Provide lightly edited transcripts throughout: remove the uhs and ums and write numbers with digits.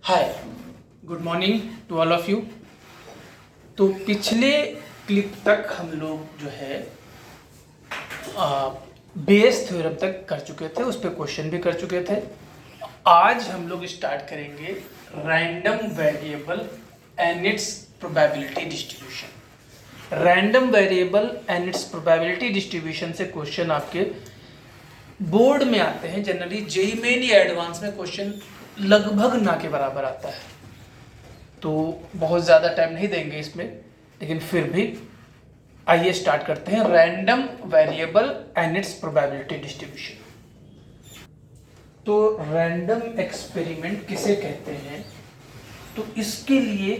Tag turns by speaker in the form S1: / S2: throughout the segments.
S1: Hi, good morning to all of you. तो पिछले clip तक हम लोग जो है बेस थ्योरम तक कर चुके थे, उस पर क्वेश्चन भी कर चुके थे। आज हम लोग स्टार्ट करेंगे random variable and it's probability distribution. Random variable and it's probability distribution से क्वेश्चन आपके बोर्ड में आते हैं। जनरली जेईई मेन या एडवांस में क्वेश्चन लगभग ना के बराबर आता है, तो बहुत ज़्यादा टाइम नहीं देंगे इसमें, लेकिन फिर भी आइए स्टार्ट करते हैं। Random variable and it's probability distribution. तो रैंडम एक्सपेरिमेंट किसे कहते हैं? तो इसके लिए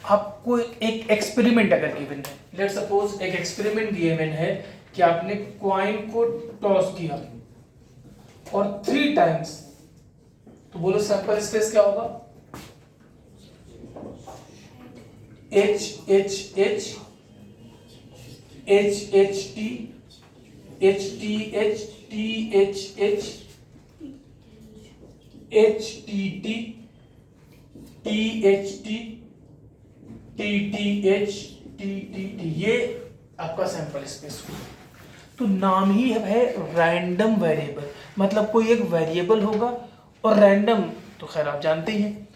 S1: आपको एक एक्सपेरिमेंट अगर गिवन है, लेट्स सपोज एक एक्सपेरिमेंट गिवन है कि आपने कॉइन को टॉस किया और 3 टाइम्स, तो बोलो सैंपल स्पेस क्या होगा? H H H H H T H T H T H H H T T T H T T T H T T T, ये आपका सैंपल स्पेस होगा। तो नाम ही है रैंडम वेरिएबल, मतलब कोई एक वेरिएबल होगा और रैंडम तो खैर आप जानते ही हैं।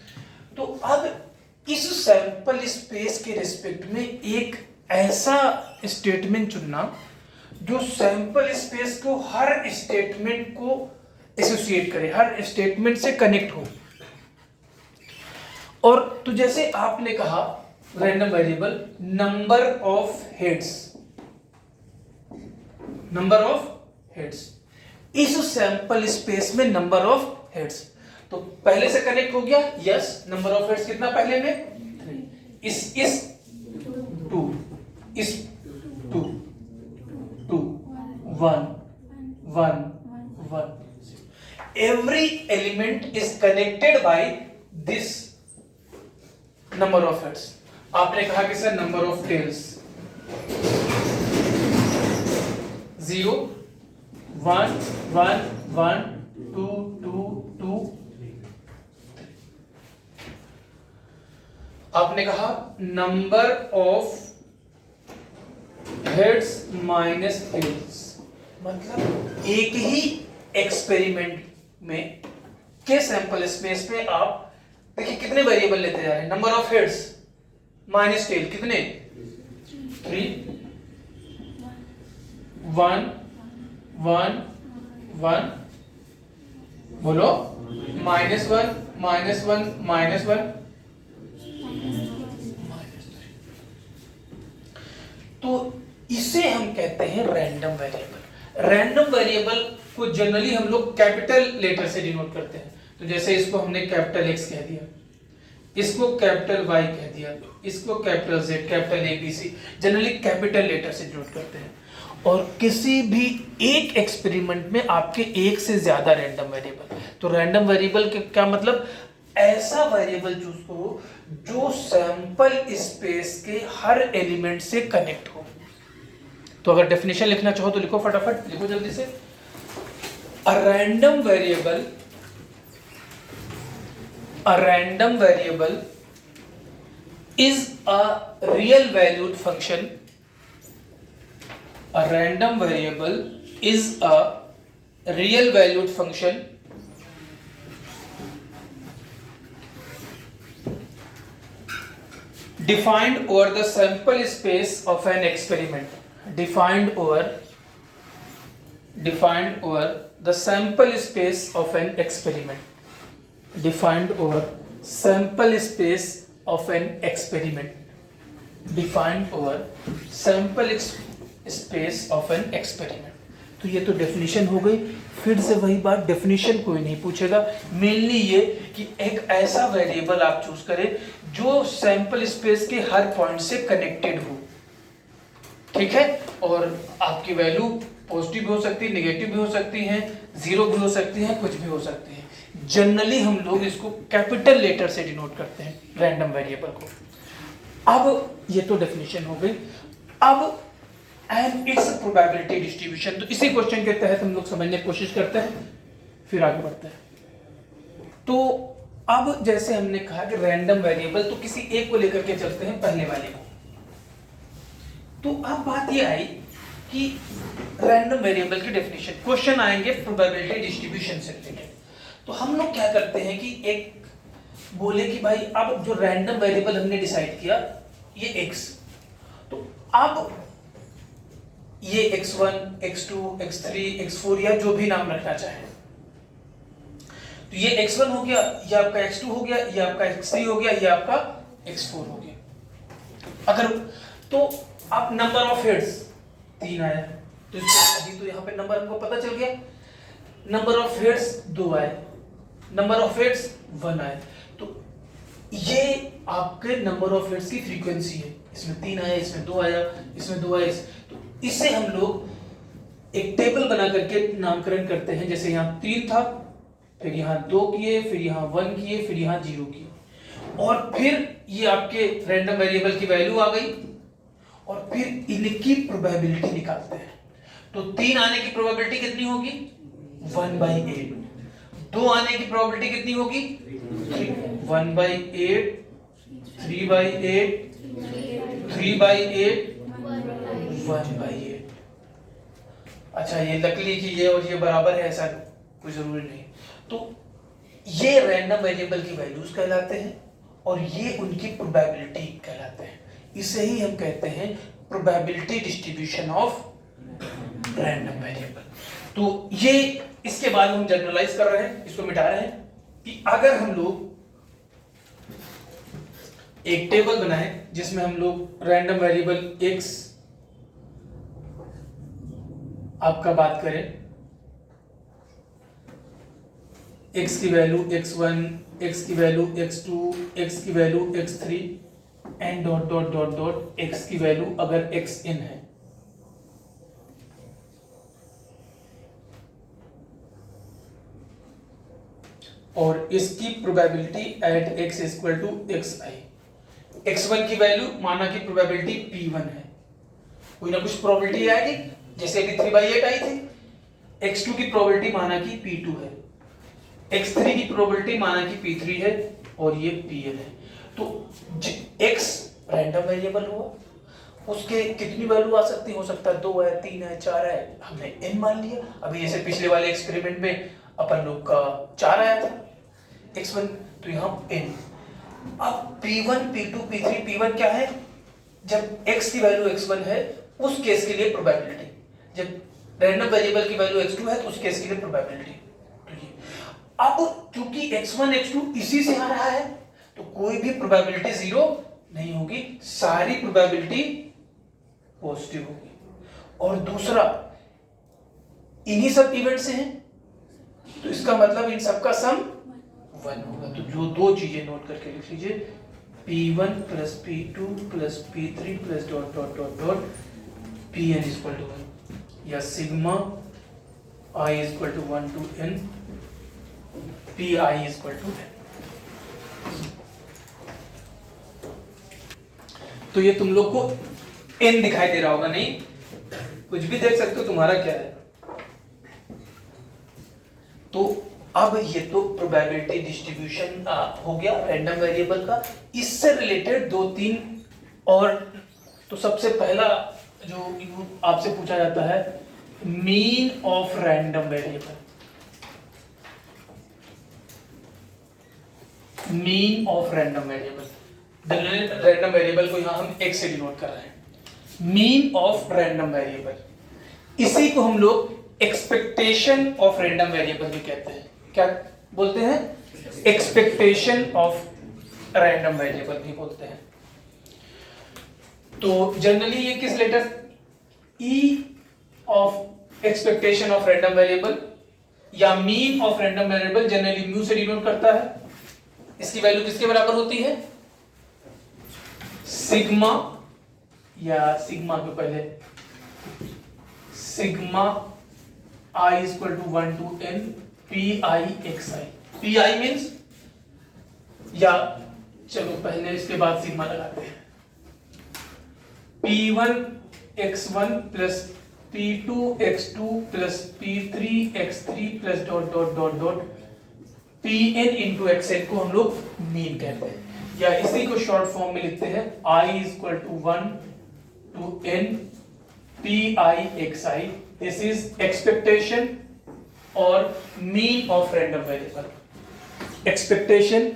S1: तो अब इस सैंपल स्पेस के रिस्पेक्ट में एक ऐसा स्टेटमेंट चुनना जो सैंपल स्पेस को हर स्टेटमेंट को एसोसिएट करे, हर स्टेटमेंट से कनेक्ट हो। और तो जैसे आपने कहा random variable number of heads, number of heads, इस सैंपल स्पेस में नंबर ऑफ हेड्स, तो पहले से कनेक्ट हो गया। यस, नंबर ऑफ हेड्स कितना पहले में? 3। इस 2, इस 2 2 1 1 1। Every element is connected by this number of heads. आपने कहा कि सर नंबर ऑफ टेल्स 0 1 1 1 2 2 2। आपने कहा number of heads minus tails, मतलब एक ही एक्सपेरिमेंट में के सैंपल स्पेस में आप देखिए कितने वेरिएबल लेते जा रहे हैं। Number of heads minus tell कितने? 3 1 1 1। बोलो -1 -1 -1। तो इसे हम कहते हैं रैंडम वेरिएबल। रैंडम वेरिएबल को जनरली हम लोग कैपिटल लेटर से डिनोट करते हैं। तो जैसे इसको हमने कैपिटल X कह दिया, इसको कैपिटल Y कह दिया, इसको capital Z, capital ABC, generally capital letter से डिनोट करते हैं। और किसी भी एक एक्सपेरिमेंट में आपके एक से ज्यादा रैंडम वेरिएबल। तो रैंडम वेरिएबल के क्या मतलब? ऐसा वेरिएबल चूज करो जो सैंपल स्पेस के हर एलिमेंट से कनेक्ट हो। तो अगर डेफिनेशन लिखना चाहो तो लिखो, फटाफट लिखो जल्दी से। A random variable is a real valued function. A random variable is a real valued function defined over the sample space of an experiment. Defined over the sample space of an experiment. Defined over sample space of an experiment. Defined over sample space of an experiment. तो ये तो definition हो गई। फिर से वही बात, definition कोई नहीं पूछेगा। मेनली ये कि एक ऐसा वेरिएबल आप चूज करें जो सैंपल स्पेस के हर पॉइंट से कनेक्टेड हो, ठीक है। और आपकी वैल्यू पॉजिटिव भी हो सकती है, नेगेटिव भी हो सकती है, 0 भी हो सकती है, कुछ भी हो सकती है। जनरली हम लोग इसको कैपिटल लेटर से डिनोट करते हैं रैंडम वेरिएबल को। अब ये तो डेफिनेशन हो गई। अब एंड इट्स प्रोबेबिलिटी डिस्ट्रीब्यूशन, तो इसी क्वेश्चन के तहत हम लोग समझने की कोशिश करते हैं, फिर आगे बढ़ते हैं। तो अब जैसे हमने कहा कि रैंडम वेरिएबल, तो किसी एक को लेकर के चलते हैं, पहले वाले को। तो अब बात ये आई कि रैंडम वेरिएबल की डेफिनेशन, क्वेश्चन आएंगे प्रोबेबिलिटी डिस्ट्रीब्यूशन से रिलेटेड। तो हम लोग क्या करते हैं कि एक बोले कि भाई अब जो रैंडम वेरिएबल हमने डिसाइड किया ये x, तो अब ये x1, x2, x3, x4 या जो भी नाम रखना चाहे, तो ये x1 हो गया, ये आपका x2 हो गया, ये आपका x3 हो गया, ये आपका x4 हो गया। अगर तो आप नंबर ऑफ हेड्स 3 आया, तो अभी तो यहाँ पे नंबर हमको पता चल गया, नंबर ऑफ हेड्स 2 आए, नंबर ऑफ हेड्स 1 आए, तो ये आपके नंबर ऑफ हेड्स की फ्रीक्वेंसी है। इसमें 3 आया, इसमें 2 आया, इसमें 2 आया, तो इससे हम लोग एक टेबल बना करके नामकरण करते हैं। जैसे यहाँ 3 था, फिर यहाँ 2 किए, फिर यहाँ 1 किए, फिर यहाँ 0 किए, और फिर ये आपके रैंडम वेरिएबल की वैल्यू आ गई, और फिर इनकी प्रोबेबिलिटी निकालते हैं। तो 3 आने की प्रोबेबिलिटी कितनी होगी? 1/8। 2 आने की प्रोबेबिलिटी कितनी होगी? 1/8, 3/8, 3/8, 1/8। अच्छा, ये लकली की ये और ये बराबर है ऐसा कोई जरूरी नहीं। तो ये रैंडम वेरिएबल की वैल्यूज कहलाते हैं और ये उनकी प्रोबेबिलिटी कहलाते हैं। इसे ही हम कहते हैं probability distribution of random variable. तो ये इसके बाद हम जनरलाइज कर रहे हैं, इसको मिटा रहे हैं कि अगर हम लोग एक टेबल बनाए जिसमें हम लोग रैंडम वेरिएबल x आपका बात करें, x की वैल्यू x1, x की वैल्यू x2, x की value x3 and dot dot dot dot x की वैल्यू अगर xn है, और इसकी probability at x equal to xi। x1 की वैल्यू माना की प्रोबेबिलिटी p1 है, कोई ना कुछ प्रोबेबिलिटी आएगी, जैसे कि 3/8 आई थी। x2 की प्रोबेबिलिटी माना की p2 है, x3 की प्रोबेबिलिटी माना की p3 है, और ये pn है। तो x रैंडम वेरिएबल हुआ, उसके कितनी वैल्यू आ सकती, हो सकता है 2 है, 3 है, 4 है, हमने n मान लिया। अभी जैसे पिछले वाले एक्सपेरिमेंट में अपन लोग का 4 आया था x1, तो यहाँ n। अब p1, p2, p3, p1 क्या है? जब x की वैल्यू x1 है उस केस के लिए प्रोबेबिलिटी, जब रैंडम वेरिएबल की वैल्यू x2 है तो उस केस के लिए प्रोबेबिलिटी। तो ये अब चूंकि x1, x2 इसी से आ रहा है तो कोई भी प्रोबेबिलिटी 0 नहीं होगी, सारी प्रोबेबिलिटी पॉजिटिव होगी। और दूसरा, इन्हीं सब इवेंट से हैं तो इसका मतलब इन सबका सम 1 होगा। तो जो दो चीजें नोट करके लिख लीजिए, p1 plus p2 plus p3 plus dot dot dot dot pn equal to 1, या sigma i equal to 1 to n pi equal to n। तो ये तुम लोग को n दिखाई दे रहा होगा, नहीं कुछ भी देख सकते हो, तुम्हारा क्या है। तो अब ये तो प्रोबेबिलिटी डिस्ट्रीब्यूशन हो गया रैंडम वेरिएबल का। इससे रिलेटेड 2-3 और, तो सबसे पहला जो आपसे पूछा जाता है, mean of random variable. Mean of random variable, random variable को यहां हम x से डिनोट कर रहे हैं। मीन ऑफ रैंडम वेरिएबल, इसी को हम लोग एक्सपेक्टेशन ऑफ रैंडम वेरिएबल भी कहते हैं। क्या बोलते हैं? एक्सपेक्टेशन ऑफ रैंडम वेरिएबल भी बोलते हैं। तो जनरली ये किस letter, E of expectation of random variable या mean of random variable generally mu से डिनोट करता है। इसकी वैल्यू किसके बराबर होती है? सिग्मा, या सिग्मा के पहले sigma i equal to 1 to n pi xi। pi means, या चलो पहले इसके बाद सिग्मा लगाते हैं, p1 x1 plus p2 x2 plus p3 x3 plus dot dot dot dot Pn into xn को हम लोग मीन कहते हैं, या इसी को शॉर्ट फॉर्म में लिखते हैं I equal to 1 to n PI xi. This is expectation और mean of random variable, expectation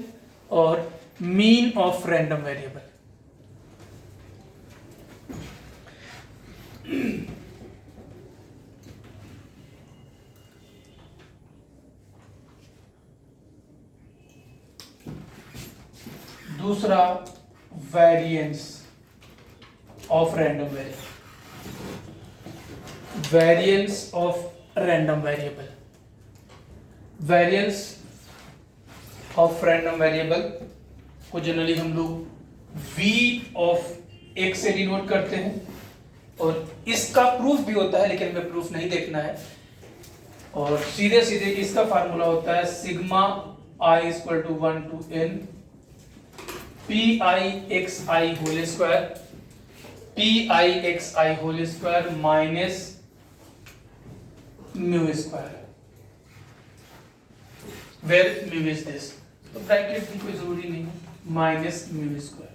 S1: और मीन ऑफ रैंडम वेरिएबल। दूसरा variance of random variable, variance of random variable, variance of random variable को generally हम लोग v of x से denote करते हैं, और इसका प्रूफ भी होता है, लेकिन हमें प्रूफ नहीं देखना है, और सीधे सीधे इसका फार्मूला होता है sigma I equal to 1 to n PI whole square, PI whole square minus mu square, where mu is this, तो ब्रैकेट की कोई जरूरी नहीं है, minus mu square,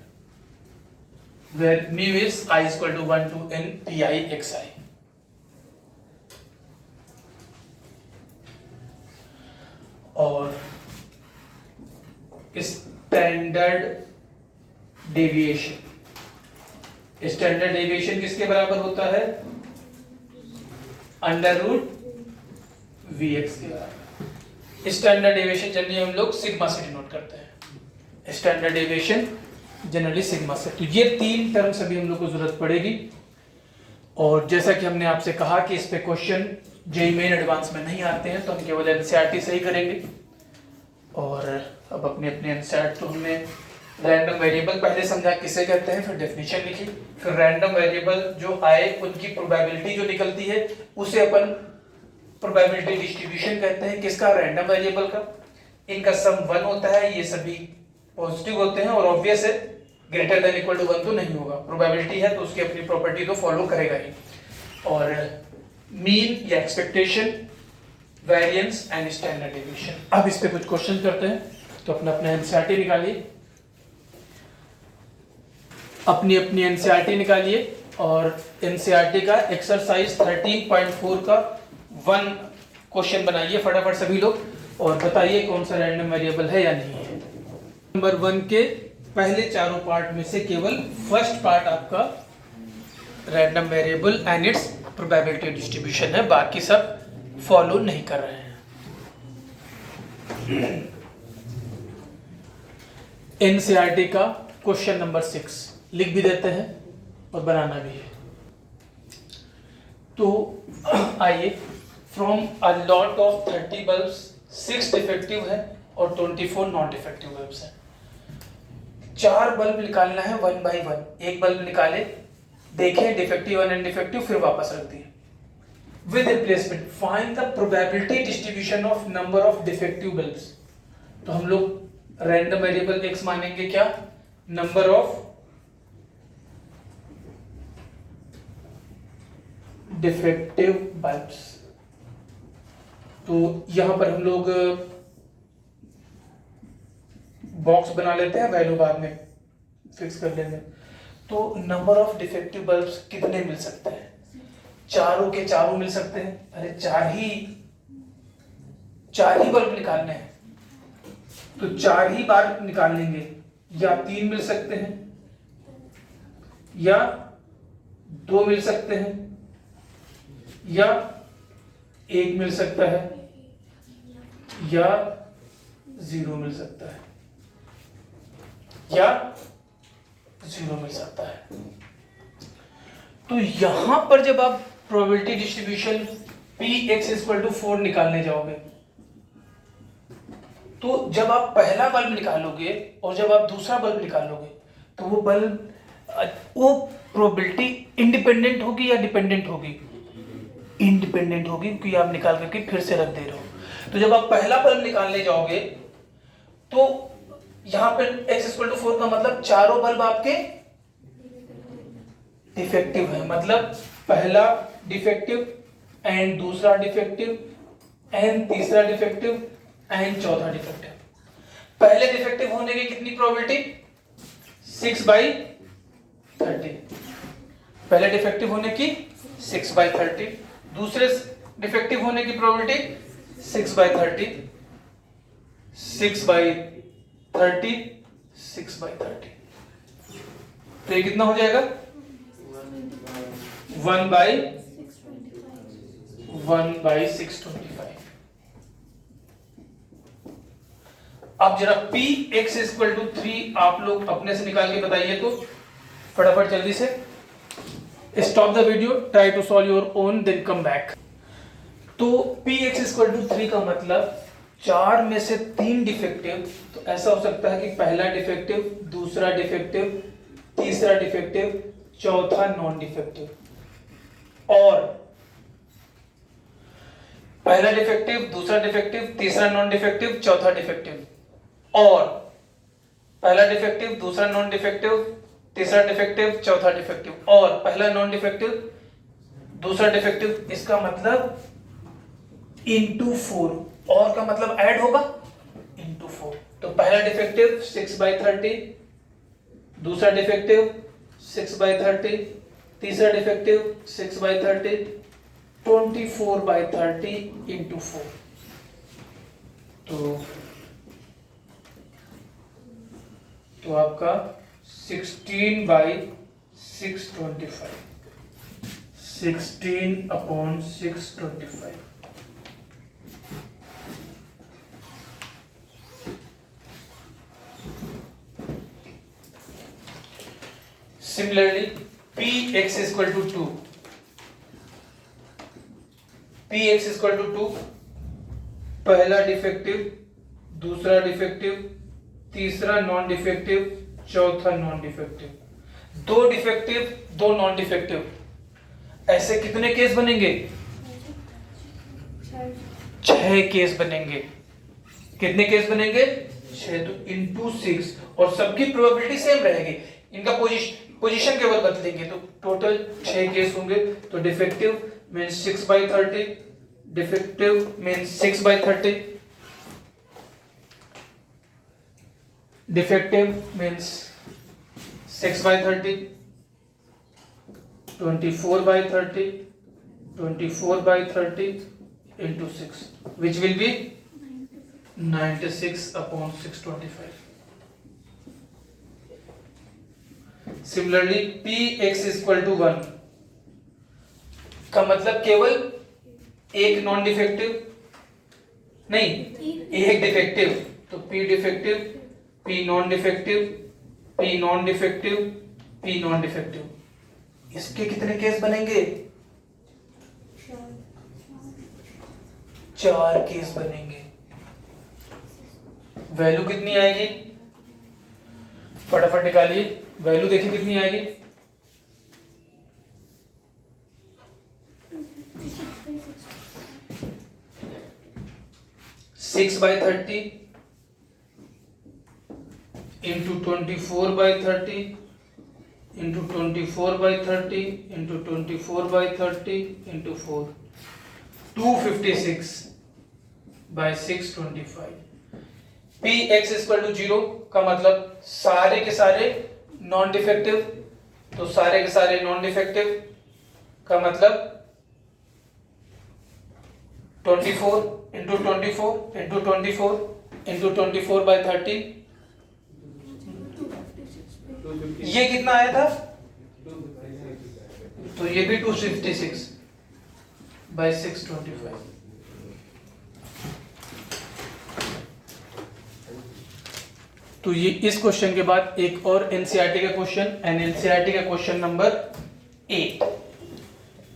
S1: where mu is I equal to 1 to n PI और standard deviation, standard deviation किसके बराबर होता है, अंडर रूट Vx के बराबर। स्टैंडर्ड डेविएशन जनरली हम लोग सिग्मा से डिनोट करते हैं, स्टैंडर्ड डेविएशन जनरली सिग्मा से। तो ये तीन टर्म सभी हम लोग को जरूरत पड़ेगी, और जैसा कि हमने आपसे कहा कि इस पे क्वेश्चन जेईई मेन एडवांस में नहीं आते हैं, तो हम केवल एनसीईआरटी से ही करेंगे। और अब अपने अपने एनसीईआरटी, तो हमने रैंडम वेरिएबल पहले समझा किसे कहते हैं, फिर डेफिनेशन लिखी, फिर रैंडम वेरिएबल जो आए उनकी प्रोबेबिलिटी जो निकलती है उसे अपन प्रोबेबिलिटी डिस्ट्रीब्यूशन कहते हैं, किसका, रैंडम वेरिएबल का। इनका सम 1 होता है, ये सभी पॉजिटिव होते हैं, और ऑब्वियस है ग्रेटर देन इक्वल टू 1 तो नहीं होगा, प्रोबेबिलिटी है तो उसकी अपनी प्रॉपर्टी तो फॉलो करेगा ही। और मीन या expectation, variance and standard deviation. अब इस पे कुछ क्वेश्चन करते हैं, तो अपना अपना एनसीईआरटी निकालिए, अपनी अपनी एनसीईआरटी निकालिए, और एनसीईआरटी का एक्सरसाइज 13.4 का 1 क्वेश्चन बनाइए फटाफट सभी लोग, और बताइए कौन सा रैंडम वेरिएबल है या नहीं है। नंबर 1 के पहले चारों पार्ट में से केवल फर्स्ट पार्ट आपका random variable and it's probability distribution है, बाकी सब फॉलो नहीं कर रहे हैं। एनसीईआरटी का क्वेश्चन नंबर 6 लिख भी देते हैं और बनाना भी है। तो आइए, from a lot of 30 bulbs 6 defective है और 24 नॉन डिफेक्टिव बल्ब्स हैं। 4 बल्ब निकालना है 1 by 1, एक बल्ब निकाले, देखें डिफेक्टिव और डिफेक्टिव, फिर वापस रख दिए। With replacement find the probability distribution of number of defective bulbs. तो हम लोग रैंडम वेरिएबल x मानेंगे क्या, नंबर ऑफ डिफेक्टिव बल्ब्स। तो यहां पर हम लोग बॉक्स बना लेते हैं, वैल्यू बाद में फिक्स कर लेंगे। तो नंबर ऑफ डिफेक्टिव बल्ब्स कितने मिल सकते हैं, चारों के चारों मिल सकते हैं। अरे चार ही बल्ब निकालने हैं, तो 4 ही बार निकाल लेंगे, या 3 मिल सकते हैं, या 2 मिल सकते हैं, या 1 मिल सकता है, या 0 मिल सकता है, या 0 मिल सकता है। तो यहां पर जब आप probability distribution Px equal to 4 निकालने जाओगे, तो जब आप पहला बल्ब निकालोगे और जब आप दूसरा बल्ब निकालोगे, तो वो प्रोबेबिलिटी इंडिपेंडेंट होगी या डिपेंडेंट होगी, इंडिपेंडेंट होगी, क्योंकि आप निकाल करके फिर से रख दे रहे हो। तो जब आप पहला बल्ब निकालने जाओगे, तो यहां पर x इक्वल टू 4 का मतलब चारों बल्ब आपके डिफेक्टिव है, मतलब पहला डिफेक्टिव एंड दूसरा डिफेक्टिव एंड तीसरा डिफेक्टिव एंड चौथा डिफेक्टिव। पहले डिफेक्टिव होने की कितनी प्रोबेबिलिटी? 6/30। पहले डिफेक्टिव होने की 6/30, दूसरे डिफेक्टिव होने की प्रोबेबिलिटी 6/30, 6/30, 6/30। तो ये कितना हो जाएगा? 1/625। अब जरा Px इक्वल टू 3 आप लोग अपने से निकाल के बताइए तो फटाफट जल्दी से। Stop the video, try to solve your own, then come back. तो Px इक्वल टू 3 का मतलब 4 में से 3 डिफेक्टिव, तो ऐसा हो सकता है कि पहला डिफेक्टिव, दूसरा डिफेक्टिव, तीसरा डिफेक्टिव, चौथा नॉन डिफेक्टिव। और पहला डिफेक्टिव, दूसरा डिफेक्टिव, तीसरा नॉन डिफेक्टिव, चौथा डिफेक्टिव। और पहला डिफेक्टिव, दूसरा नॉन डिफेक्टिव, तीसरा डिफेक्टिव, चौथा डिफेक्टिव, और पहला नॉन डिफेक्टिव, दूसरा डिफेक्टिव। इसका मतलब इंटू 4, और का मतलब ऐड होगा इंटू 4। तो पहला डिफेक्टिव 6/30, दूसरा डिफेक्टिव 6/30, तीसरा डिफेक्टिव 6/30, 24/30 इंटू 4। तो आपका 16/625, 16/625। Similarly, Px equal to 2. Px equal to 2, पहला डिफेक्टिव, दूसरा डिफेक्टिव, तीसरा नॉन डिफेक्टिव, चौथा non defective. 2 defective, 2 non defective, ऐसे कितने केस बनेंगे? 6 केस बनेंगे। कितने केस बनेंगे? 6। तो इंटू 6, और सबकी प्रोबेबिलिटी सेम रहेगी, इनका पोजीशन केवल बदलेंगे। तो टोटल 6 केस होंगे। तो defective means 6/30, defective means 6/30, defective means 6/30, 24/30, 24/30 into 6, which will be 96/625. Similarly, Px equal to 1 का मतलब केवल एक नॉन डिफेक्टिव, नहीं एक डिफेक्टिव। तो P defective, P non defective, P non defective, P non defective. इसके कितने केस बनेंगे? 4 केस बनेंगे। वैल्यू कितनी आएगी? फटाफट निकालिए, वैल्यू देखिए कितनी आएगी। 6/30 into 24/30 into 24/30 into 24/30 into 4, 256/625। Px equal to 0 का मतलब सारे के सारे नॉन डिफेक्टिव, तो सारे के सारे नॉन डिफेक्टिव का मतलब 24 into 24 into 24 into 24/30। ये कितना आया था? तो ये भी 256/625। तो ये इस क्वेश्चन के बाद एक और एनसीईआरटी का क्वेश्चन, एनसीईआरटी का क्वेश्चन नंबर 8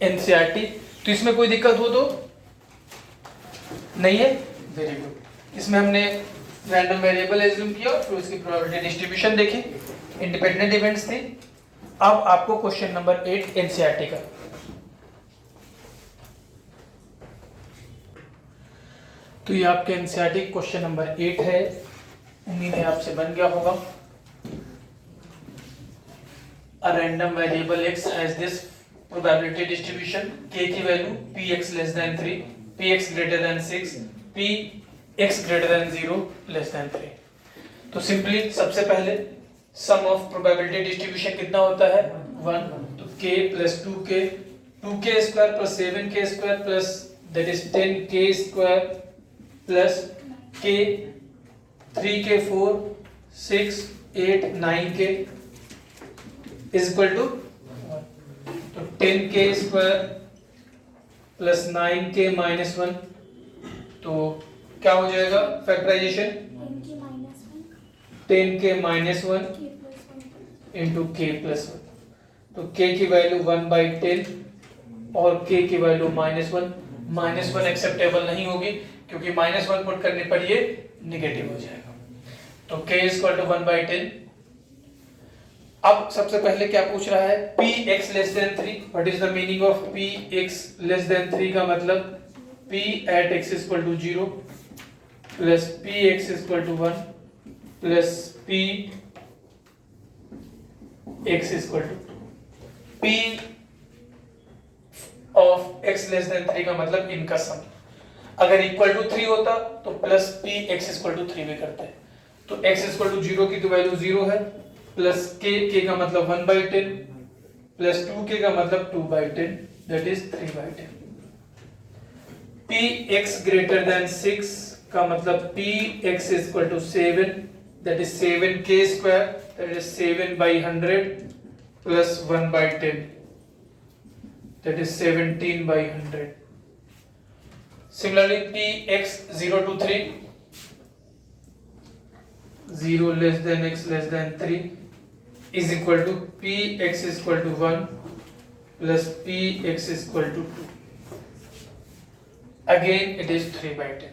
S1: एनसीईआरटी। तो इसमें कोई दिक्कत हो तो नहीं है? Very good. इसमें हमने रैंडम वेरिएबल एज्यूम किया, फिर उसकी प्रोबेबिलिटी डिस्ट्रीब्यूशन देखी, इंडिपेंडेंट इवेंट्स थी। अब आपको क्वेश्चन नंबर 8 एनसीईआरटी का। तो ये आपके एनसीईआरटी क्वेश्चन नंबर 8 है। उम्मीद है आपसे बन गया होगा। A random variable x has this probability distribution, k की value px less than 3, px greater than 6, p x greater than 0 less than 3। तो सिंपली सबसे पहले सम ऑफ प्रोबेबिलिटी डिस्ट्रीब्यूशन कितना होता है 1, तो k plus 2k 2k square plus 7k square plus that is 10k square plus k 3k 4 6 8 9k is equal to, तो 10k square plus 9k minus 1, तो क्या हो जाएगा factorisation 10k minus 1 into k plus 1, तो k की value 1/10 और k की value -1। -1 acceptable नहीं होगी क्योंकि -1 पुट करने पर ये निगेटिव हो जाएगा, तो k इक्वल टू 1/10। अब सबसे पहले क्या पूछ रहा है px less than 3। What is the meaning of px less than 3 का मतलब p at x equal to 0 plus px equal to 1 plus p x equal to p of x less than 3 का मतलब इनका सम। अगर इक्वल टू 3 होता तो plus p x equal to 3 भी करते, तो x इक्वल टू 0 की तो वैल्यू 0 है, प्लस k का मतलब 1/10 प्लस 2k का मतलब 2/10 that is 3/10। px greater than 6 का मतलब px equal to 7 that is 7k square that is 7/100 plus 1/10 that is 17/100। Similarly px 0 to 3 0 less than x less than 3 is equal to px is equal to 1 plus px is equal to 2. Again it is 3/10.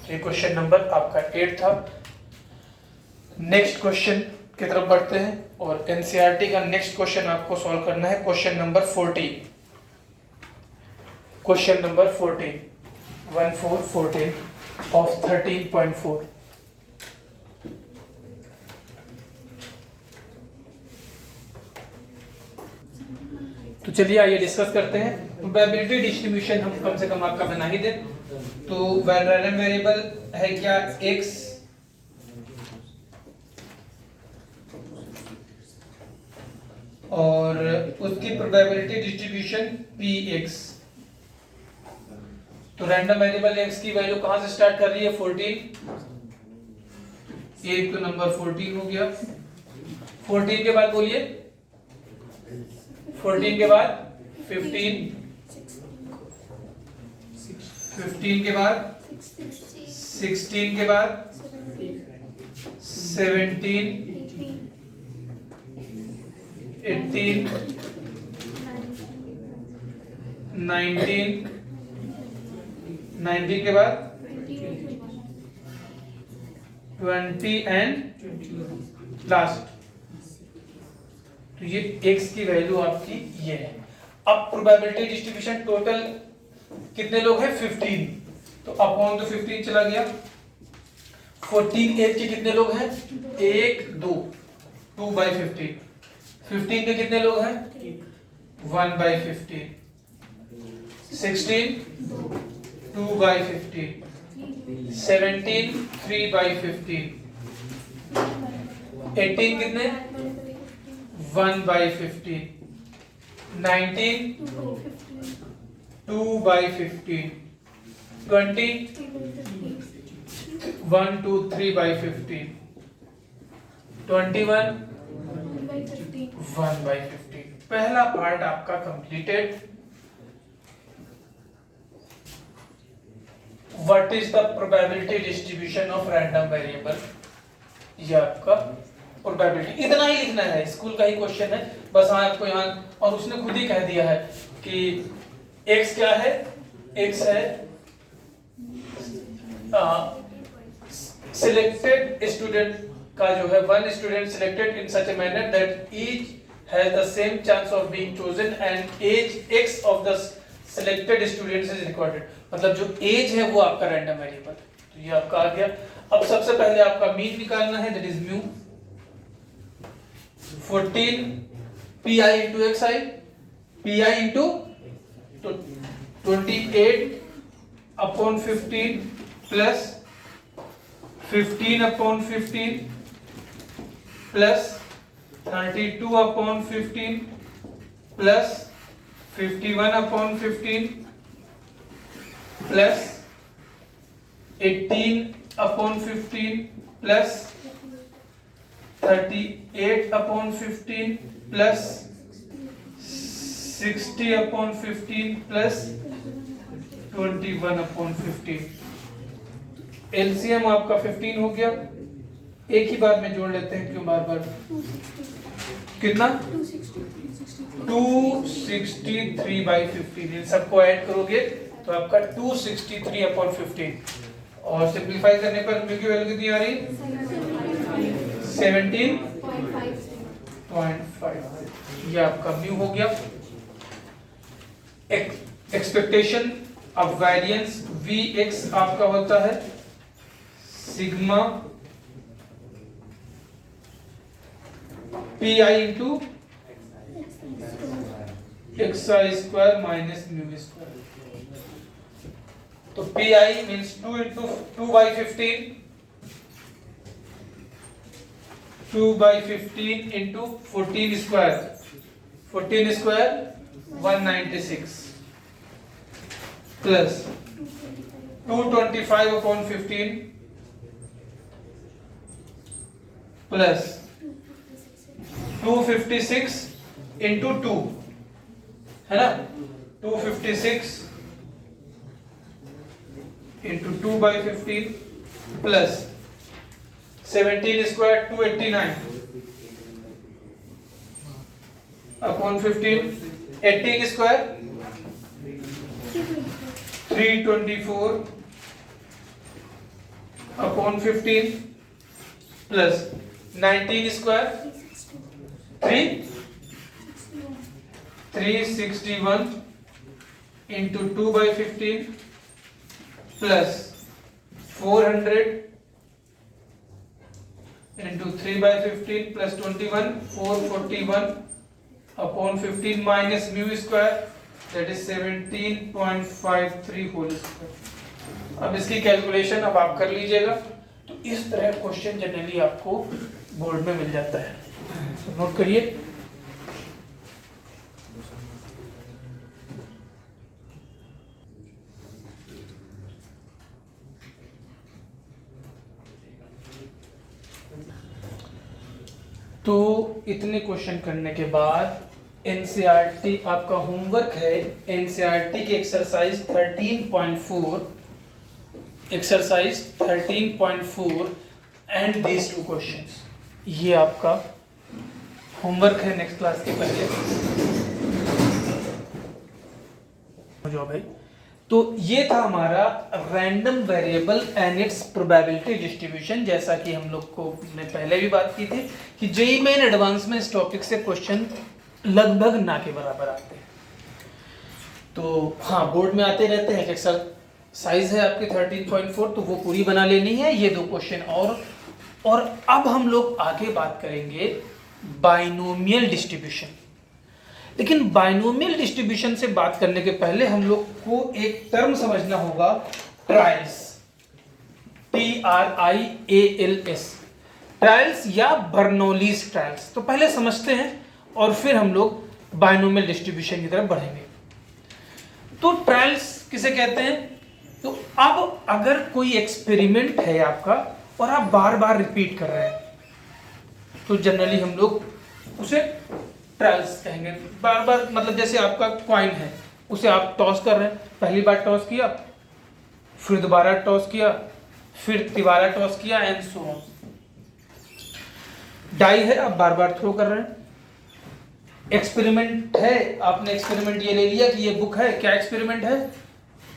S1: ये question number आपका 8 था। Next question की तरफ बढ़ते हैं और NCERT का next question आपको सॉल्व करना है, question number 14। Question number 14 of 13.4। तो चलिए आइए डिस्कस करते हैं। प्रोबेबिलिटी डिस्ट्रीब्यूशन हम कम से कम आपका बना ही दें। तो रैंडम वेरिएबल है क्या x, और उसकी प्रोबेबिलिटी डिस्ट्रीब्यूशन px। तो रैंडम वेरिएबल x की वैल्यू कहां से स्टार्ट कर रही है 14, एक तो नंबर 14 हो गया। 14 के बाद बोलिए 14 के बाद 15, 15 के बाद 16 के बाद 17, 18, 19, 19 के बाद 20 एंड लास्ट। तो ये x की वैल्यू आपकी ये है। अब प्रोबेबिलिटी डिस्ट्रीब्यूशन टोटल कितने लोग हैं 15, तो अपॉन तो 15 चला गया। 14 एज के कितने लोग हैं 1 2 2/15। 15 के कितने लोग हैं 1/15। 16 2/15। 17 3/15। 18 कितने 1/15। 19 2/15। 20 1 2 3/15। 21 1/15। पहला पार्ट आपका completed. What is the probability distribution of random variable, ये आपका प्रोबेबिलिटी। इतना ही लिखना है, स्कूल का ही क्वेश्चन है बस। हाँ आपको यहाँ, और उसने खुद ही कह दिया है कि x क्या है, x है सिलेक्टेड स्टूडेंट का जो है one student selected in such a manner that each has the same chance of being chosen and age x of the selected students is recorded. मतलब जो एज है वो आपका रैंडम वेरिएबल, तो ये आपका आ गया। अब सबसे पहले आपका मीन निकालना है that is mu. 14 pi into xi, pi into तो 28 upon 15 plus 15 upon 15 plus 32 upon 15 plus 51 upon 15 plus 18 upon 15 plus 38 upon 15 plus 60 upon 15 plus 21 upon 15। LCM आपका 15 हो गया। एक ही बार में जोड़ लेते हैं, क्यों बार बार। कितना 263 बाई 15। इन सबको ऐड करोगे तो आपका 263 अपॉन 15 और सिंप्लीफाई करने पर म्यू की वैल्यू कितनी आ रही 17.5। ये आपका म्यू हो गया। एक्सपेक्टेशन ऑफ वेरिएंस Vx आपका होता है sigma pi into xi square minus mu square. तो pi means 2 into 2 by 15 2 by 15 into 14 square 196 plus 225 upon 15 plus 256 into 2 है ना 256 into 2 by 15 plus 17 square 289 upon 15 18 square 324 upon 15 plus 19 square 361 into 2 by 15 plus 400 into 3 by 15 plus 21 441 upon 15 minus mu square that is 17.53 whole square. अब इसकी calculation अब आप कर लीजिएगा। तो इस तरह क्वेश्चन जनरली आपको बोर्ड में मिल जाता है, तो नोट करिए। तो इतने क्वेश्चन करने के बाद एनसीईआरटी आपका होमवर्क है। एनसीईआरटी की exercise 13.4 and these two questions, ये आपका होमवर्क है नेक्स्ट क्लास के पहले जो भाई। तो ये था हमारा random variable and it's probability distribution. जैसा कि हम लोग को ने पहले भी बात की थी कि जेईई मेन एडवांस में इस टॉपिक से क्वेश्चन लगभग ना के बराबर आते हैं। तो हाँ, बोर्ड में आते रहते हैं। एक्सरसाइज है आपकी 13.4, तो वो पूरी बना लेनी है। ये दो क्वेश्चन और अब हम लोग आगे बात करेंगे बाइनोमियल डिस्ट्रीब्यूशन। लेकिन बाइनोमियल डिस्ट्रीब्यूशन से बात करने के पहले हम लोग को एक टर्म समझना होगा, ट्रायल्स, TRIALS, ट्रायल्स या बर्नौलीज ट्रायल्स। तो पहले समझते हैं और फिर हम लोग बाइनोमियल डिस्ट्रीब्यूशन की तरफ बढ़ेंगे। तो ट्रायल्स किसे कहते हैं? तो अब अगर कोई एक्सपेरिमेंट है आपका और आप बार बार रिपीट कर रहे हैं तो जनरली हम लोग उसे ट्रायल्स कहेंगे। बार बार मतलब जैसे आपका कॉइन है, उसे आप टॉस कर रहे हैं, पहली बार टॉस किया, फिर दोबारा टॉस किया, फिर तिबारा टॉस किया एंड सो ऑन। डाई है, आप बार बार थ्रो कर रहे हैं। एक्सपेरिमेंट है, आपने एक्सपेरिमेंट ये ले लिया कि ये बुक है। क्या एक्सपेरिमेंट है?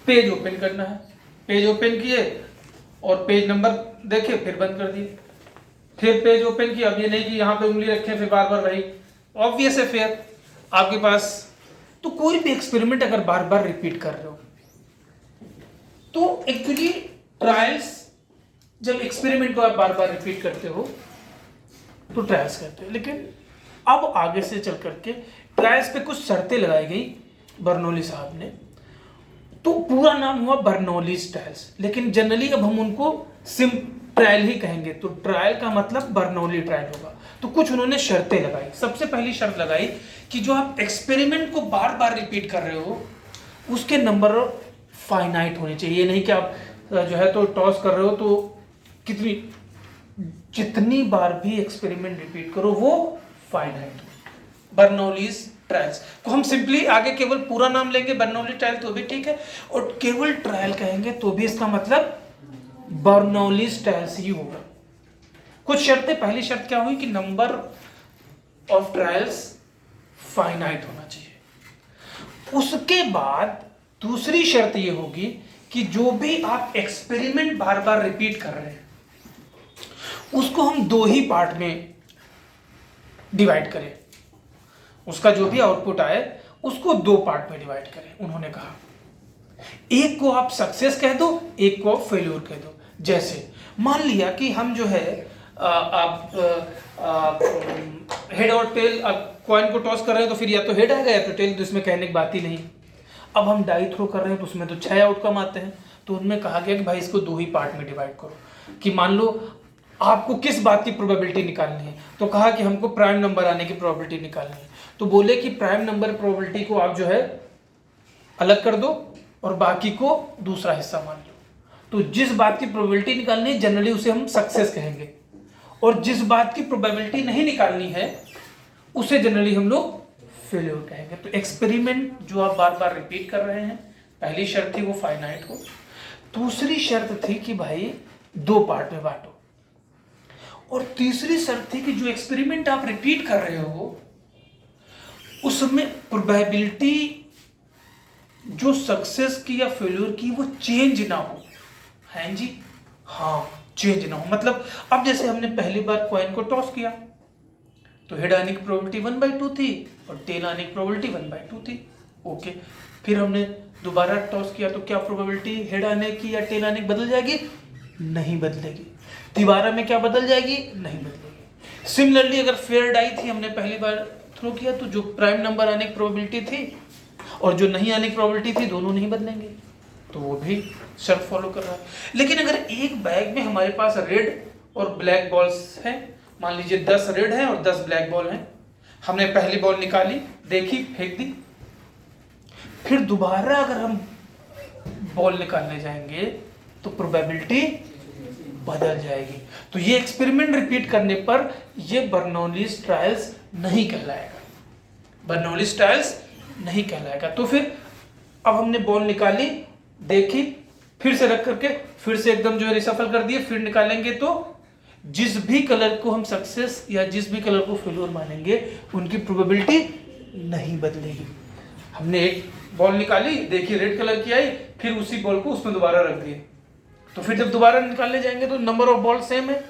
S1: पेज ओपन करना है। पेज ओपन किए और पेज नंबर देखे, फिर बंद कर दिए, फिर पेज ओपन किया। अब ये नहीं कि यहाँ पे उंगली रखें फिर बार बार वही, ऑब्वियस है फिर आपके पास। तो कोई भी एक्सपेरिमेंट अगर बार बार रिपीट कर रहे हो तो एक्चुअली ट्रायल्स, जब एक्सपेरिमेंट को आप बार बार रिपीट करते हो तो ट्रायल्स करते हो। लेकिन अब आगे से चल करके ट्रायल्स पे कुछ शर्तें लगाई गई बर्नौली साहब ने। तो पूरा नाम हुआ बर्नौलीज ट्रायल्स, लेकिन जनरली अब हम उनको ट्रायल ही कहेंगे। तो ट्रायल का मतलब बर्नौली ट्रायल होगा। तो कुछ उन्होंने शर्तें लगाई। सबसे पहली शर्त लगाई कि जो आप एक्सपेरिमेंट को बार बार रिपीट कर रहे हो उसके नंबर फाइनाइट होने चाहिए। ये नहीं कि आप जो है तो टॉस कर रहे हो तो जितनी बार भी एक्सपेरिमेंट रिपीट करो वो फाइनाइट हो। बर्नौलीज ट्रायल्स को हम सिंपली आगे केवल पूरा नाम लेंगे बर्नौली ट्रायल तो भी ठीक है, और केवल ट्रायल कहेंगे तो भी इसका मतलब बर्नौलीज ट्रायल्स ही होगा। कुछ शर्तें, पहली शर्त क्या हुई कि नंबर ऑफ ट्रायल्स फाइनाइट होना चाहिए। उसके बाद दूसरी शर्त ये होगी कि जो भी आप एक्सपेरिमेंट बार बार रिपीट कर रहे हैं उसको हम दो ही पार्ट में डिवाइड करें। उसका जो भी आउटपुट आए उसको दो पार्ट में डिवाइड करें। उन्होंने कहा एक को आप सक्सेस कह दो, एक को फेल्योर कह दो। जैसे मान लिया कि हम जो है आप हेड और टेल, आप कॉइन को टॉस कर रहे हैं तो फिर या तो हेड आएगा या तो टेल, तो इसमें कहने की बात ही नहीं। अब हम डाई थ्रो कर रहे हैं तो उसमें तो 6 आउटकम आते हैं। तो उनमें कहा गया कि भाई इसको दो ही पार्ट में डिवाइड करो। कि मान लो आपको किस बात की प्रोबेबिलिटी निकालनी है, तो कहा कि हमको प्राइम नंबर आने की प्रोबेबिलिटी निकालनी है। तो बोले कि प्राइम नंबर प्रोबेबिलिटी को आप जो है अलग कर दो और बाकी को दूसरा हिस्सा मान लो। तो जिस बात की प्रोबेबिलिटी निकालनी है जनरली उसे हम सक्सेस कहेंगे, और जिस बात की प्रोबेबिलिटी नहीं निकालनी है उसे जनरली हम लोग फेल्योर कहेंगे। तो एक्सपेरिमेंट जो आप बार बार रिपीट कर रहे हैं, पहली शर्त थी वो फाइनाइट हो। दूसरी शर्त थी कि भाई दो पार्ट में बांटो, और तीसरी शर्त थी कि जो एक्सपेरिमेंट आप रिपीट कर रहे हो उसमें प्रोबेबिलिटी जो सक्सेस की या फेल्योर की वो चेंज ना हो। हैं जी, हाँ, चेंज ना हो। मतलब अब जैसे हमने पहली बार कॉइन को टॉस किया तो हेड आने की प्रोबेबिलिटी 1/2 थी और टेल आने की प्रोबेबिलिटी 1/2 थी। ओके, फिर हमने दोबारा टॉस किया तो क्या प्रोबेबिलिटी हेड आने की या टेल आने की बदल जाएगी? नहीं बदलेगी। दोबारा में क्या बदल जाएगी? नहीं बदलेगी। सिमिलरली अगर फेयर डाई थी, हमने पहली बार थ्रो किया तो जो प्राइम नंबर आने की प्रोबेबिलिटी थी और जो नहीं आने की प्रोबेबिलिटी थी दोनों नहीं बदलेंगे, तो वो भी शर्त फॉलो कर रहा है। लेकिन अगर एक बैग में हमारे पास रेड और ब्लैक बॉल्स हैं, मान लीजिए 10 रेड हैं और 10 ब्लैक बॉल हैं, हमने पहली बॉल निकाली, देखी, फेंक दी, फिर दोबारा अगर हम बॉल निकालने जाएंगे तो प्रोबेबिलिटी बदल जाएगी। तो ये एक्सपेरिमेंट रिपीट करने पर ये बर्नौलीज ट्रायल्स नहीं कहलाएगा, बर्नौलीज ट्रायल्स नहीं कहलाएगा। तो फिर अब हमने बॉल निकाली, देखी, फिर से रख करके फिर से एकदम जो है रिसफल कर दिए, फिर निकालेंगे तो जिस भी कलर को हम सक्सेस या जिस भी कलर को फेल्योर मानेंगे उनकी प्रोबेबिलिटी नहीं बदलेगी। हमने एक बॉल निकाली, देखी रेड कलर की आई, फिर उसी बॉल को उसमें दोबारा रख दिए, तो फिर जब दोबारा निकालने जाएंगे तो नंबर ऑफ बॉल सेम है,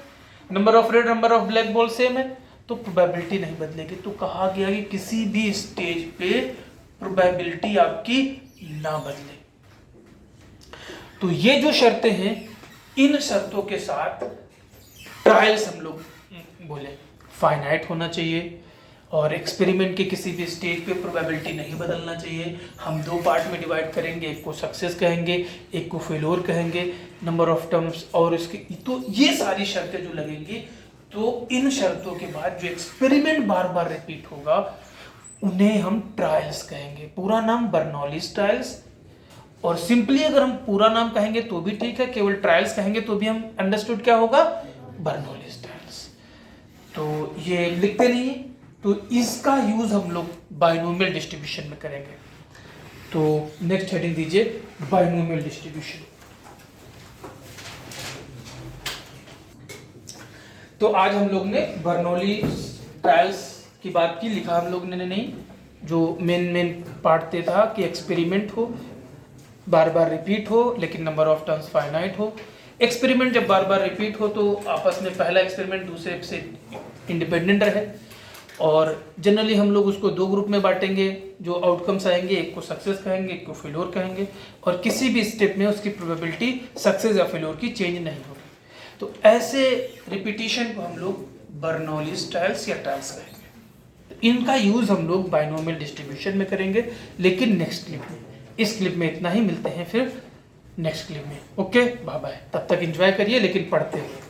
S1: number of red, number of black ball same है, तो प्रोबेबिलिटी नहीं बदलेगी। तो कहा गया कि किसी भी स्टेज पे प्रोबेबिलिटी आपकी ना बदले। तो ये जो शर्तें हैं, इन शर्तों के साथ ट्रायल्स हम लोग बोले फाइनाइट होना चाहिए और एक्सपेरिमेंट के किसी भी स्टेज पे प्रोबेबिलिटी नहीं बदलना चाहिए। हम दो पार्ट में डिवाइड करेंगे, एक को सक्सेस कहेंगे, एक को फेल्योर कहेंगे, नंबर ऑफ टर्म्स और इसके, तो ये सारी शर्तें जो लगेंगी, तो इन शर्तों के बाद जो एक्सपेरिमेंट बार बार रिपीट होगा उन्हें हम ट्रायल्स कहेंगे। पूरा नाम बर्नौलीज ट्रायल्स, और सिंपली अगर हम पूरा नाम कहेंगे तो भी ठीक है, केवल ट्रायल्स कहेंगे तो भी हम अंडरस्टूड क्या होगा? Bernoulli's trials. तो ये लिखते नहीं है, तो इसका यूज हम लोग बाइनोमियल डिस्ट्रीब्यूशन में करेंगे। तो नेक्स्ट हेडिंग दीजिए, बाइनोमियल डिस्ट्रीब्यूशन। तो आज हम लोग ने बर्नौली ट्रायल्स की बात की, लिखा हम लोग ने नहीं, जो मेन पार्ट था कि एक्सपेरिमेंट हो, बार बार रिपीट हो, लेकिन नंबर ऑफ टर्म्स फाइनाइट हो। एक्सपेरिमेंट जब बार बार रिपीट हो तो आपस में पहला एक्सपेरिमेंट दूसरे से इंडिपेंडेंट रहे, और जनरली हम लोग उसको दो ग्रुप में बांटेंगे। जो आउटकम्स आएंगे, एक को सक्सेस कहेंगे, एक को फेल्योर कहेंगे, और किसी भी स्टेप में उसकी प्रोबेबिलिटी सक्सेस या फेल्योर की चेंज नहीं होगी। तो ऐसे रिपीटिशन को हम लोग बर्नौलीज ट्रायल्स या ट्रायल्स कहेंगे। इनका यूज हम लोग बाइनोमियल डिस्ट्रीब्यूशन में करेंगे, लेकिन नेक्स्ट क्लिप में। इस क्लिप में इतना ही, मिलते हैं फिर नेक्स्ट क्लिप में। Okay, bye bye. तब तक एंजॉय करिए लेकिन पढ़ते हुए।